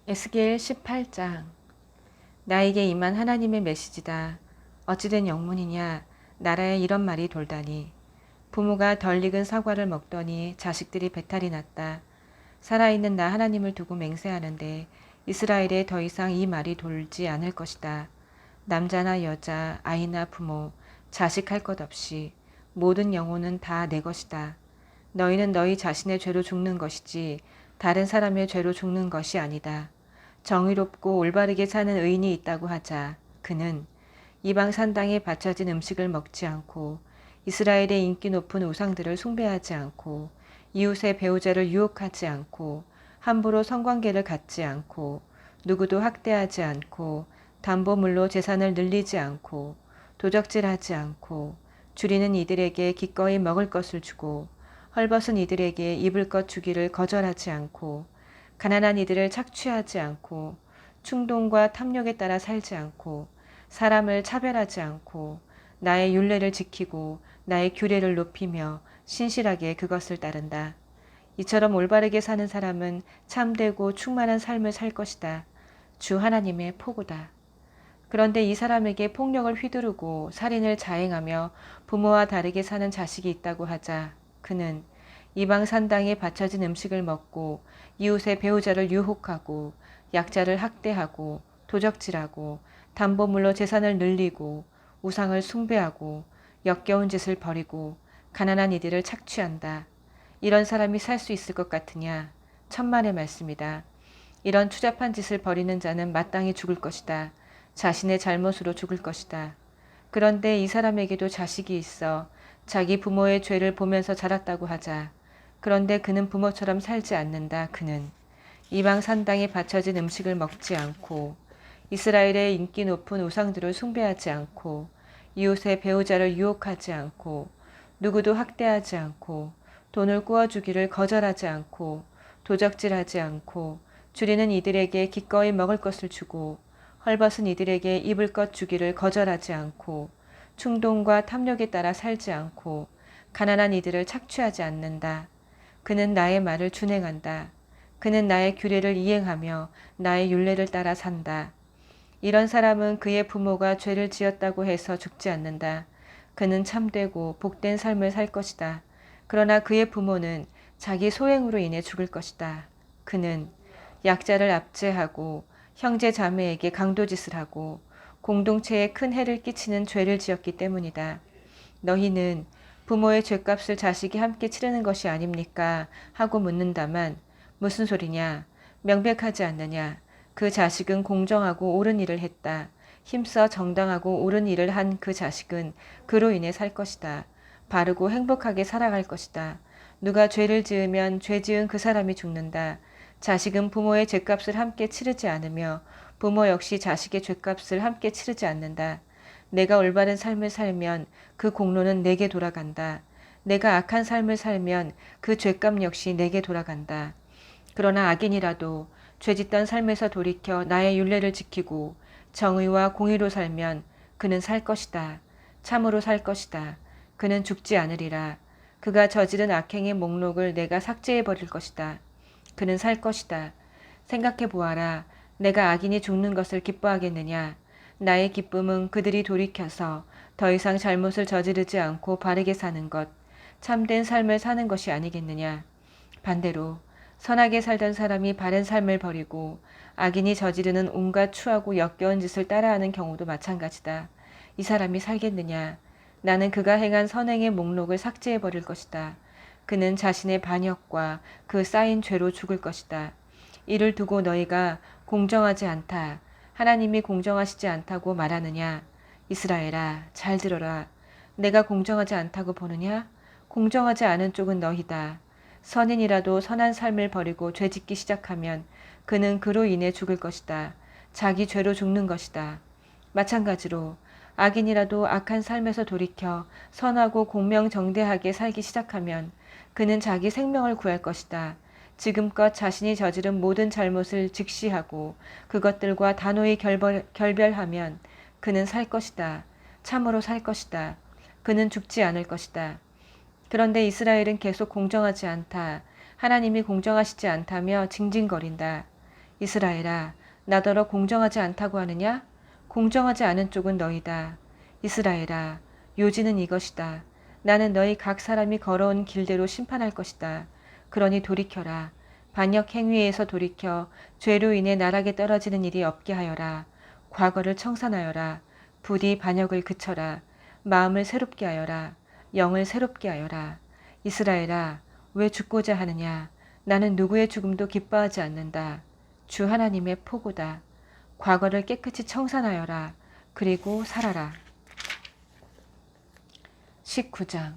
에스겔 18장. 나에게 임한 하나님의 메시지다. 어찌된 영문이냐. 나라에 이런 말이 돌다니. 부모가 덜 익은 사과를 먹더니 자식들이 배탈이 났다. 살아있는 나 하나님을 두고 맹세하는데 이스라엘에 더 이상 이 말이 돌지 않을 것이다. 남자나 여자, 아이나 부모, 자식할 것 없이 모든 영혼은 다 내 것이다. 너희는 너희 자신의 죄로 죽는 것이지 다른 사람의 죄로 죽는 것이 아니다. 정의롭고 올바르게 사는 의인이 있다고 하자. 그는 이방 산당에 바쳐진 음식을 먹지 않고 이스라엘의 인기 높은 우상들을 숭배하지 않고 이웃의 배우자를 유혹하지 않고 함부로 성관계를 갖지 않고 누구도 학대하지 않고 담보물로 재산을 늘리지 않고 도적질하지 않고 줄이는 이들에게 기꺼이 먹을 것을 주고 헐벗은 이들에게 입을 것 주기를 거절하지 않고 가난한 이들을 착취하지 않고 충동과 탐욕에 따라 살지 않고 사람을 차별하지 않고 나의 율례를 지키고 나의 규례를 높이며 신실하게 그것을 따른다. 이처럼 올바르게 사는 사람은 참되고 충만한 삶을 살 것이다. 주 하나님의 포고다. 그런데 이 사람에게 폭력을 휘두르고 살인을 자행하며 부모와 다르게 사는 자식이 있다고 하자. 그는 이방 산당에 바쳐진 음식을 먹고 이웃의 배우자를 유혹하고 약자를 학대하고 도적질하고 담보물로 재산을 늘리고 우상을 숭배하고 역겨운 짓을 벌이고 가난한 이들을 착취한다. 이런 사람이 살 수 있을 것 같으냐? 천만의 말씀이다. 이런 추잡한 짓을 벌이는 자는 마땅히 죽을 것이다. 자신의 잘못으로 죽을 것이다. 그런데 이 사람에게도 자식이 있어 자기 부모의 죄를 보면서 자랐다고 하자. 그런데 그는 부모처럼 살지 않는다. 그는 이방 산당에 바쳐진 음식을 먹지 않고 이스라엘의 인기 높은 우상들을 숭배하지 않고 이웃의 배우자를 유혹하지 않고 누구도 학대하지 않고 돈을 꾸어주기를 거절하지 않고 도적질하지 않고 줄이는 이들에게 기꺼이 먹을 것을 주고 헐벗은 이들에게 입을 것 주기를 거절하지 않고 충동과 탐욕에 따라 살지 않고 가난한 이들을 착취하지 않는다. 그는 나의 말을 준행한다. 그는 나의 규례를 이행하며 나의 율례를 따라 산다. 이런 사람은 그의 부모가 죄를 지었다고 해서 죽지 않는다. 그는 참되고 복된 삶을 살 것이다. 그러나 그의 부모는 자기 소행으로 인해 죽을 것이다. 그는 약자를 압제하고 형제 자매에게 강도짓을 하고 공동체에 큰 해를 끼치는 죄를 지었기 때문이다. 너희는 부모의 죄값을 자식이 함께 치르는 것이 아닙니까? 하고 묻는다만 무슨 소리냐? 명백하지 않느냐? 그 자식은 공정하고 옳은 일을 했다. 힘써 정당하고 옳은 일을 한 그 자식은 그로 인해 살 것이다. 바르고 행복하게 살아갈 것이다. 누가 죄를 지으면 죄 지은 그 사람이 죽는다. 자식은 부모의 죄값을 함께 치르지 않으며 부모 역시 자식의 죄값을 함께 치르지 않는다. 내가 올바른 삶을 살면 그 공로는 내게 돌아간다. 내가 악한 삶을 살면 그 죄값 역시 내게 돌아간다. 그러나 악인이라도 죄짓던 삶에서 돌이켜 나의 율례를 지키고 정의와 공의로 살면 그는 살 것이다. 참으로 살 것이다. 그는 죽지 않으리라. 그가 저지른 악행의 목록을 내가 삭제해 버릴 것이다. 그는 살 것이다. 생각해 보아라. 내가 악인이 죽는 것을 기뻐하겠느냐? 나의 기쁨은 그들이 돌이켜서 더 이상 잘못을 저지르지 않고 바르게 사는 것, 참된 삶을 사는 것이 아니겠느냐? 반대로 선하게 살던 사람이 바른 삶을 버리고 악인이 저지르는 온갖 추하고 역겨운 짓을 따라하는 경우도 마찬가지다. 이 사람이 살겠느냐? 나는 그가 행한 선행의 목록을 삭제해 버릴 것이다. 그는 자신의 반역과 그 쌓인 죄로 죽을 것이다. 이를 두고 너희가 공정하지 않다. 하나님이 공정하시지 않다고 말하느냐? 이스라엘아, 잘 들어라. 내가 공정하지 않다고 보느냐? 공정하지 않은 쪽은 너희다. 선인이라도 선한 삶을 버리고 죄짓기 시작하면 그는 그로 인해 죽을 것이다. 자기 죄로 죽는 것이다. 마찬가지로 악인이라도 악한 삶에서 돌이켜 선하고 공명정대하게 살기 시작하면 그는 자기 생명을 구할 것이다. 지금껏 자신이 저지른 모든 잘못을 직시하고 그것들과 단호히 결별하면 그는 살 것이다. 참으로 살 것이다. 그는 죽지 않을 것이다. 그런데 이스라엘은 계속 공정하지 않다. 하나님이 공정하시지 않다며 징징거린다. 이스라엘아, 나더러 공정하지 않다고 하느냐? 공정하지 않은 쪽은 너희다. 이스라엘아, 요지는 이것이다. 나는 너희 각 사람이 걸어온 길대로 심판할 것이다. 그러니 돌이켜라. 반역 행위에서 돌이켜 죄로 인해 나락에 떨어지는 일이 없게 하여라. 과거를 청산하여라. 부디 반역을 그쳐라. 마음을 새롭게 하여라. 영을 새롭게 하여라. 이스라엘아, 왜 죽고자 하느냐? 나는 누구의 죽음도 기뻐하지 않는다. 주 하나님의 포고다. 과거를 깨끗이 청산하여라. 그리고 살아라. 19장.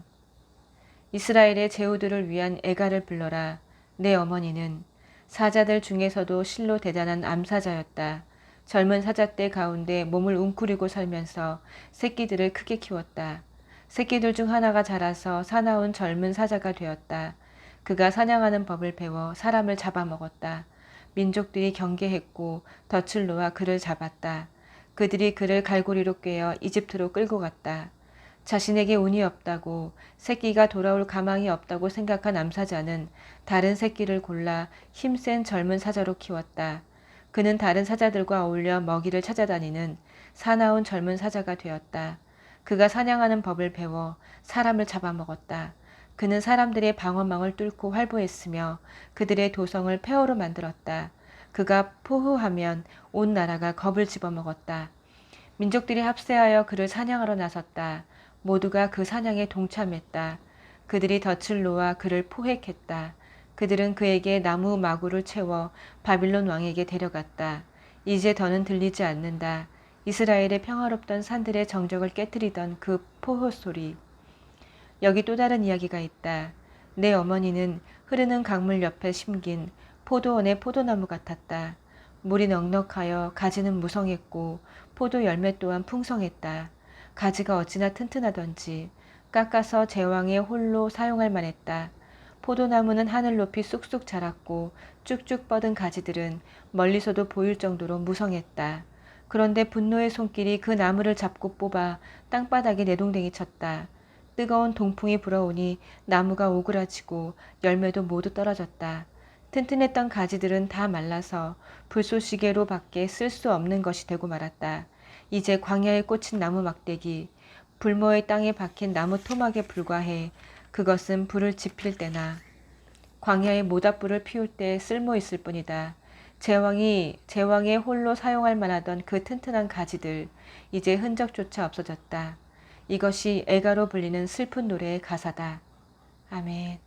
이스라엘의 제후들을 위한 애가를 불러라. 내 어머니는 사자들 중에서도 실로 대단한 암사자였다. 젊은 사자 떼 가운데 몸을 웅크리고 살면서 새끼들을 크게 키웠다. 새끼들 중 하나가 자라서 사나운 젊은 사자가 되었다. 그가 사냥하는 법을 배워 사람을 잡아먹었다. 민족들이 경계했고 덫을 놓아 그를 잡았다. 그들이 그를 갈고리로 꿰어 이집트로 끌고 갔다. 자신에게 운이 없다고, 새끼가 돌아올 가망이 없다고 생각한 암사자는 다른 새끼를 골라 힘센 젊은 사자로 키웠다. 그는 다른 사자들과 어울려 먹이를 찾아다니는 사나운 젊은 사자가 되었다. 그가 사냥하는 법을 배워 사람을 잡아먹었다. 그는 사람들의 방어망을 뚫고 활보했으며 그들의 도성을 폐허로 만들었다. 그가 포효하면 온 나라가 겁을 집어먹었다. 민족들이 합세하여 그를 사냥하러 나섰다. 모두가 그 사냥에 동참했다. 그들이 덫을 놓아 그를 포획했다. 그들은 그에게 나무 마구를 채워 바빌론 왕에게 데려갔다. 이제 더는 들리지 않는다. 이스라엘의 평화롭던 산들의 정적을 깨뜨리던 그 포효 소리. 여기 또 다른 이야기가 있다. 내 어머니는 흐르는 강물 옆에 심긴 포도원의 포도나무 같았다. 물이 넉넉하여 가지는 무성했고 포도 열매 또한 풍성했다. 가지가 어찌나 튼튼하던지 깎아서 제왕의 홀로 사용할 만했다. 포도나무는 하늘 높이 쑥쑥 자랐고 쭉쭉 뻗은 가지들은 멀리서도 보일 정도로 무성했다. 그런데 분노의 손길이 그 나무를 잡고 뽑아 땅바닥에 내동댕이 쳤다. 뜨거운 동풍이 불어오니 나무가 오그라지고 열매도 모두 떨어졌다. 튼튼했던 가지들은 다 말라서 불쏘시개로 밖에 쓸 수 없는 것이 되고 말았다. 이제 광야에 꽂힌 나무 막대기, 불모의 땅에 박힌 나무 토막에 불과해 그것은 불을 지필 때나 광야에 모닥불을 피울 때 쓸모 있을 뿐이다. 제왕의 홀로 사용할 만하던 그 튼튼한 가지들, 이제 흔적조차 없어졌다. 이것이 애가로 불리는 슬픈 노래의 가사다. 아멘.